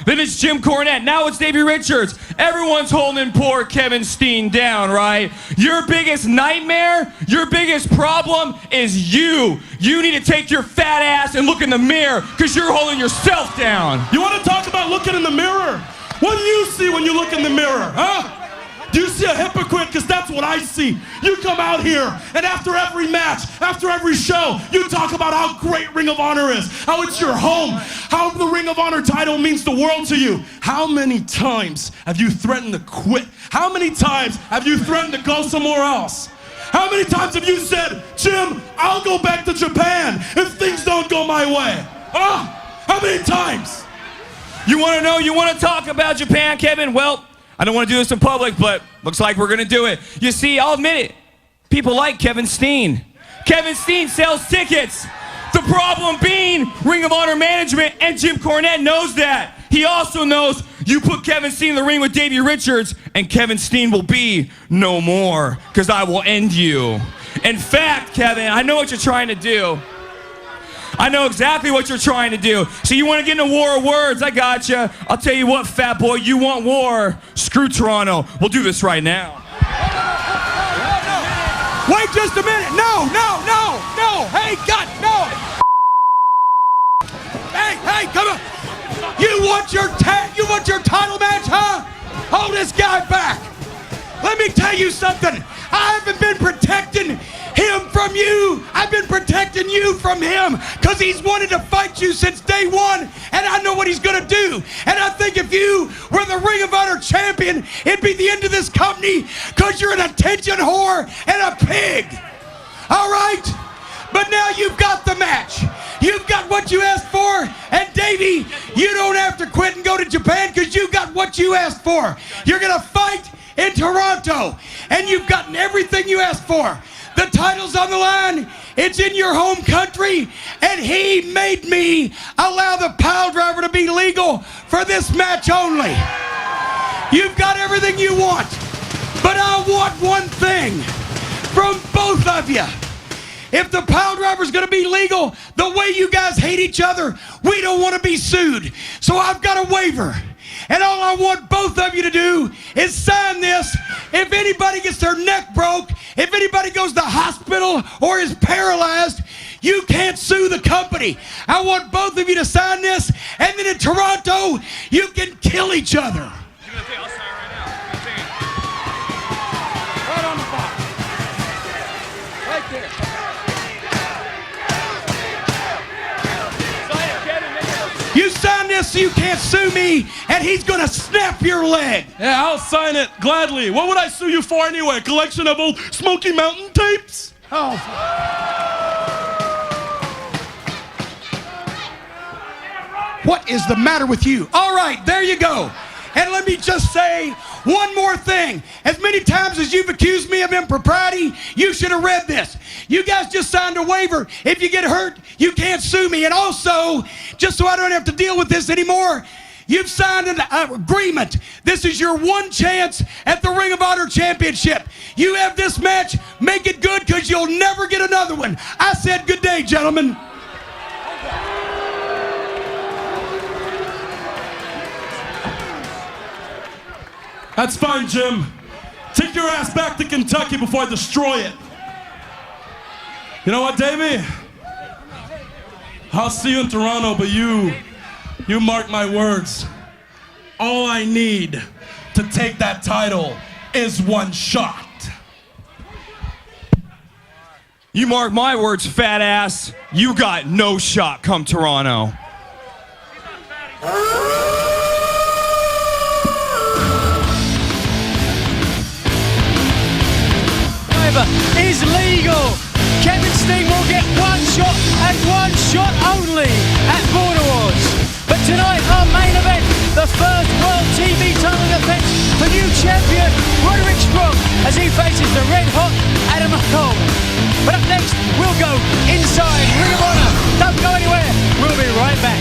Then it's Jim Cornette. Now it's Davey Richards. Everyone's holding poor Kevin Steen down, right? Your biggest nightmare, your biggest problem is you. You need to take your fat ass and look in the mirror because you're holding yourself down. You want to talk about looking in the mirror? What do you see when you look in the mirror, huh? Do you see a hypocrite? Because that's what I see. You come out here, and after every match, after every show, you talk about how great Ring of Honor is, how it's your home, how the Ring of Honor title means the world to you. How many times have you threatened to quit? How many times have you threatened to go somewhere else? How many times have you said, Jim, I'll go back to Japan if things don't go my way? Huh? How many times? You want to know, you want to talk about Japan, Kevin? Well, I don't want to do this in public, but looks like we're going to do it. You see, I'll admit it. People like Kevin Steen. Kevin Steen sells tickets. The problem being, Ring of Honor management and Jim Cornette knows that. He also knows you put Kevin Steen in the ring with Davey Richards, and Kevin Steen will be no more, because I will end you. In fact, Kevin, I know what you're trying to do. I know exactly what you're trying to do. So you want to get in a war of words? I got you. I'll tell you what, fat boy, you want war? Screw Toronto. We'll do this right now. Wait just a minute. No. Hey, God, no. Hey, come on. You want your title match, huh? Hold this guy back. Let me tell you something. I haven't been protecting him from you. I've been protecting you from him because he's wanted to fight you since day one, and I know what he's going to do. And I think if you were the Ring of Honor champion, it'd be the end of this company because you're an attention whore and a pig. All right? But now you've got the match. You've got what you asked for, and Davey, you don't have to quit and go to Japan because you got what you asked for. You're going to fight in Toronto, and you've gotten everything you asked for. The title's on the line. It's in your home country, and he made me allow the pile driver to be legal for this match only. You've got everything you want, but I want one thing from both of you. If the pile driver's going to be legal, the way you guys hate each other, we don't want to be sued. So I've got a waiver. And all I want both of you to do is sign this. If anybody gets their neck broke, if anybody goes to the hospital or is paralyzed, you can't sue the company. I want both of you to sign this, and then in Toronto, you can kill each other. Right on the box. Right there. You sign this so you can't sue me, and he's going to snap your leg. Yeah, I'll sign it gladly. What would I sue you for anyway? A collection of old Smoky Mountain tapes? Oh. What is the matter with you? All right, there you go. And let me just say one more thing. As many times as you've accused me of impropriety, you should have read this. You guys just signed a waiver. If you get hurt, you can't sue me. And also, just so I don't have to deal with this anymore, you've signed an agreement. This is your one chance at the Ring of Honor Championship. You have this match. Make it good because you'll never get another one. I said good day, gentlemen. That's fine, Jim. Take your ass back to Kentucky before I destroy it. You know what, Davey? I'll see you in Toronto, but you mark my words. All I need to take that title is one shot. You mark my words, fat ass. You got no shot come Toronto. Is legal. Kevin Steen will get one shot and one shot only at Border Wars. But tonight, our main event, the first World TV title defense for new champion Roderick Strong as he faces the red-hot Adam Coleman. But up next, we'll go inside Ring of Honor. Don't go anywhere. We'll be right back.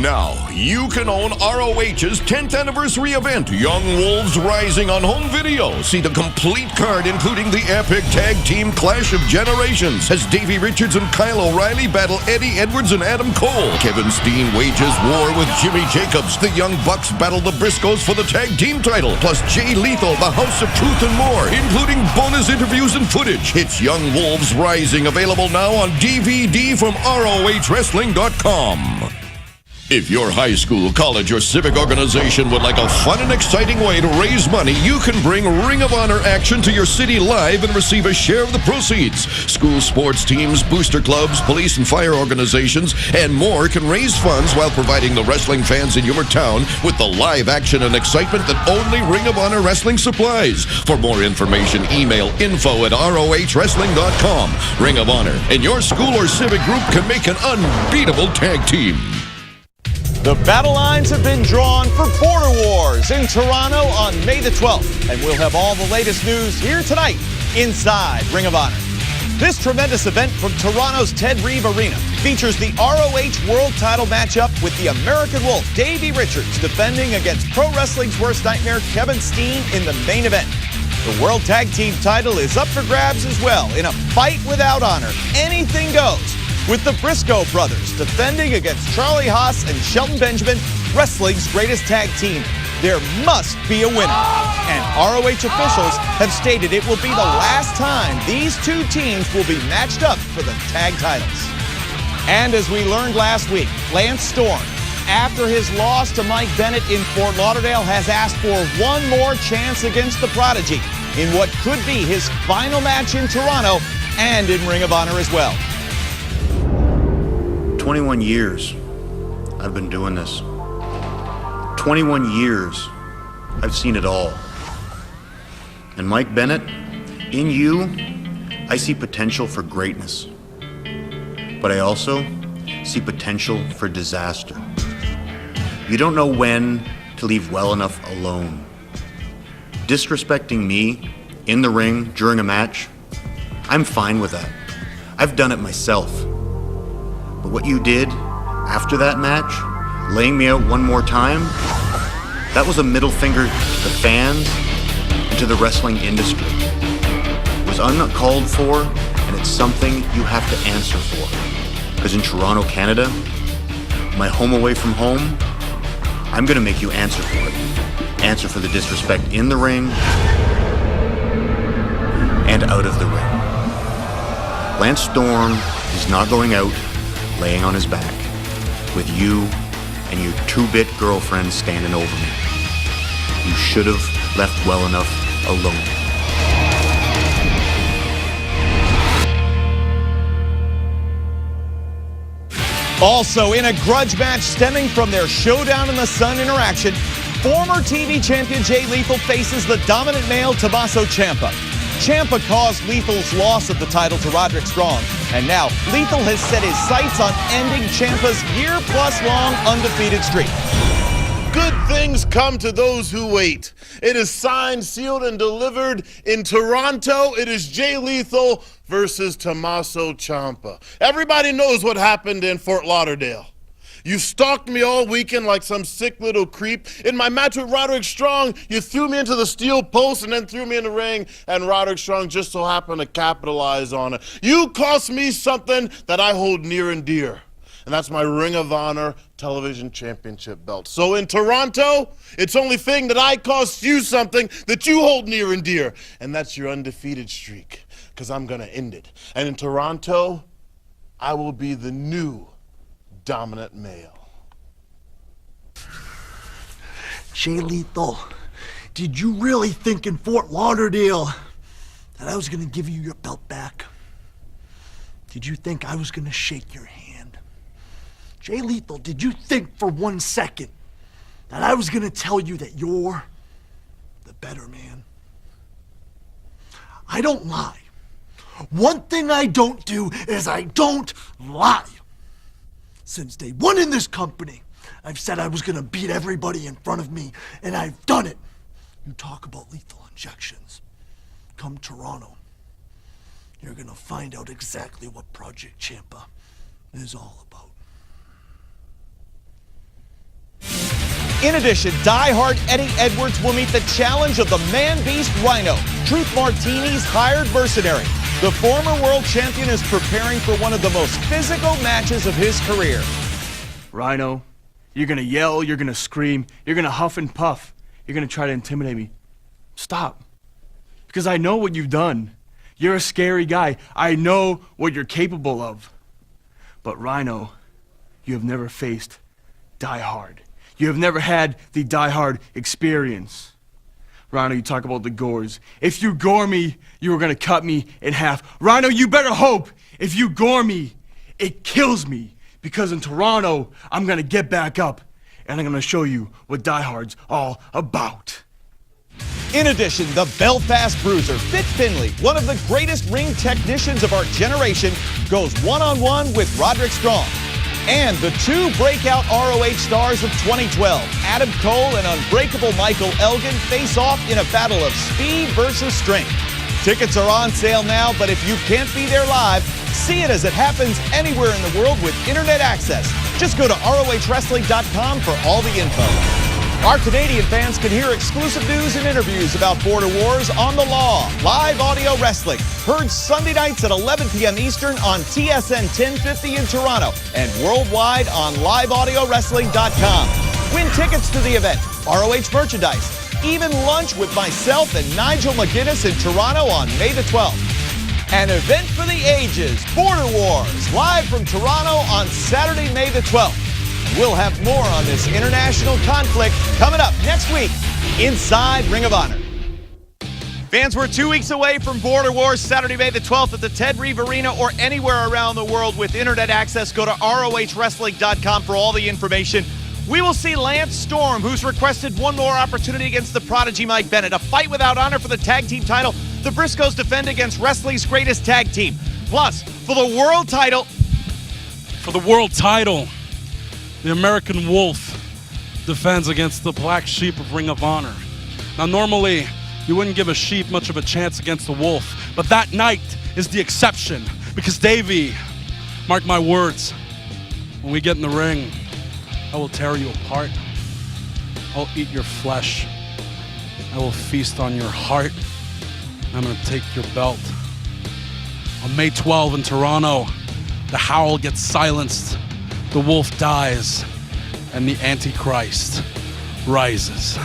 Now, you can own ROH's 10th anniversary event, Young Wolves Rising, on home video. See the complete card, including the epic tag team Clash of Generations, as Davey Richards and Kyle O'Reilly battle Eddie Edwards and Adam Cole. Kevin Steen wages war with Jimmy Jacobs. The Young Bucks battle the Briscoes for the tag team title, plus Jay Lethal, the House of Truth, and more, including bonus interviews and footage. It's Young Wolves Rising, available now on DVD from ROHWrestling.com. If your high school, college, or civic organization would like a fun and exciting way to raise money, you can bring Ring of Honor action to your city live and receive a share of the proceeds. School sports teams, booster clubs, police and fire organizations, and more can raise funds while providing the wrestling fans in your town with the live action and excitement that only Ring of Honor Wrestling supplies. For more information, email info@ROHWrestling.com. Ring of Honor and your school or civic group can make an unbeatable tag team. The battle lines have been drawn for Border Wars in Toronto on May the 12th, and we'll have all the latest news here tonight inside Ring of Honor. This tremendous event from Toronto's Ted Reeve Arena features the ROH World Title matchup with the American Wolf, Davey Richards, defending against pro wrestling's worst nightmare, Kevin Steen, in the main event. The World Tag Team title is up for grabs as well in a fight without honor. Anything goes, with the Briscoe brothers defending against Charlie Haas and Shelton Benjamin, wrestling's greatest tag team. There must be a winner. And ROH officials have stated it will be the last time these two teams will be matched up for the tag titles. And as we learned last week, Lance Storm, after his loss to Mike Bennett in Fort Lauderdale, has asked for one more chance against the Prodigy in what could be his final match in Toronto and in Ring of Honor as well. 21 years I've been doing this. 21 years I've seen it all. And Mike Bennett, in you, I see potential for greatness. But I also see potential for disaster. You don't know when to leave well enough alone. Disrespecting me in the ring during a match, I'm fine with that. I've done it myself. But what you did after that match, laying me out one more time, that was a middle finger to the fans and to the wrestling industry. It was uncalled for, and it's something you have to answer for. Because in Toronto, Canada, my home away from home, I'm gonna make you answer for it. Answer for the disrespect in the ring and out of the ring. Lance Storm is not going out laying on his back with you and your two-bit girlfriend standing over me. You should have left well enough alone. Also, in a grudge match stemming from their Showdown in the Sun interaction, former TV champion Jay Lethal faces the dominant male Tommaso Ciampa. Ciampa caused Lethal's loss of the title to Roderick Strong, and now Lethal has set his sights on ending Ciampa's year-plus-long undefeated streak. Good things come to those who wait. It is signed, sealed, and delivered in Toronto. It is Jay Lethal versus Tommaso Ciampa. Everybody knows what happened in Fort Lauderdale. You stalked me all weekend like some sick little creep. In my match with Roderick Strong, you threw me into the steel post and then threw me in the ring, and Roderick Strong just so happened to capitalize on it. You cost me something that I hold near and dear, and that's my Ring of Honor television championship belt. So in Toronto, it's only thing that I cost you something that you hold near and dear, and that's your undefeated streak, because I'm going to end it. And in Toronto, I will be the new dominant male. Jay Lethal, did you really think in Fort Lauderdale that I was gonna give you your belt back? Did you think I was gonna shake your hand? Jay Lethal, did you think for 1 second that I was gonna tell you that you're the better man? I don't lie. One thing I don't do is I don't lie. Since day one in this company, I've said I was gonna beat everybody in front of me, and I've done it. You talk about lethal injections. Come Toronto, you're gonna find out exactly what Project Ciampa is all about. In addition, die-hard Eddie Edwards will meet the challenge of the man-beast Rhino, Truth Martini's hired mercenary. The former world champion is preparing for one of the most physical matches of his career. Rhino, you're gonna yell, you're gonna scream, you're gonna huff and puff, you're gonna try to intimidate me. Stop. Because I know what you've done. You're a scary guy. I know what you're capable of. But Rhino, you have never faced Die Hard. You have never had the Die Hard experience. Rhino, you talk about the gores. If you gore me, you are gonna cut me in half. Rhino, you better hope if you gore me, it kills me. Because in Toronto, I'm gonna get back up and I'm gonna show you what Die Hard's all about. In addition, the Belfast Bruiser, Fit Finlay, one of the greatest ring technicians of our generation, goes one-on-one with Roderick Strong. And the two breakout ROH stars of 2012, Adam Cole and Unbreakable Michael Elgin, face off in a battle of speed versus strength. Tickets are on sale now, but if you can't be there live, see it as it happens anywhere in the world with internet access. Just go to ROHWrestling.com for all the info. Our Canadian fans can hear exclusive news and interviews about Border Wars on The Law, live audio wrestling, heard Sunday nights at 11 p.m. Eastern on TSN 1050 in Toronto and worldwide on liveaudiowrestling.com. Win tickets to the event, ROH merchandise, even lunch with myself and Nigel McGuinness in Toronto on May the 12th. An event for the ages, Border Wars, live from Toronto on Saturday, May the 12th. We'll have more on this international conflict coming up next week inside Ring of Honor. Fans, we're 2 weeks away from Border Wars, Saturday, May the 12th at the Ted Reeve Arena or anywhere around the world with internet access. Go to ROHWrestling.com for all the information. We will see Lance Storm, who's requested one more opportunity against the prodigy Mike Bennett. A fight without honor for the tag team title. The Briscoes defend against wrestling's greatest tag team. Plus, for the world title, the American Wolf defends against the Black Sheep of Ring of Honor. Now, normally, you wouldn't give a sheep much of a chance against a wolf, but that night is the exception because, Davey, mark my words, when we get in the ring, I will tear you apart. I'll eat your flesh. I will feast on your heart. I'm going to take your belt. On May 12 in Toronto, the howl gets silenced. The wolf dies, and the Antichrist rises.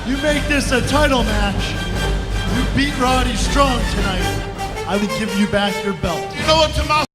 You make this a title match. You beat Roddy Strong tonight. I would give you back your belt. You know what, Tomas?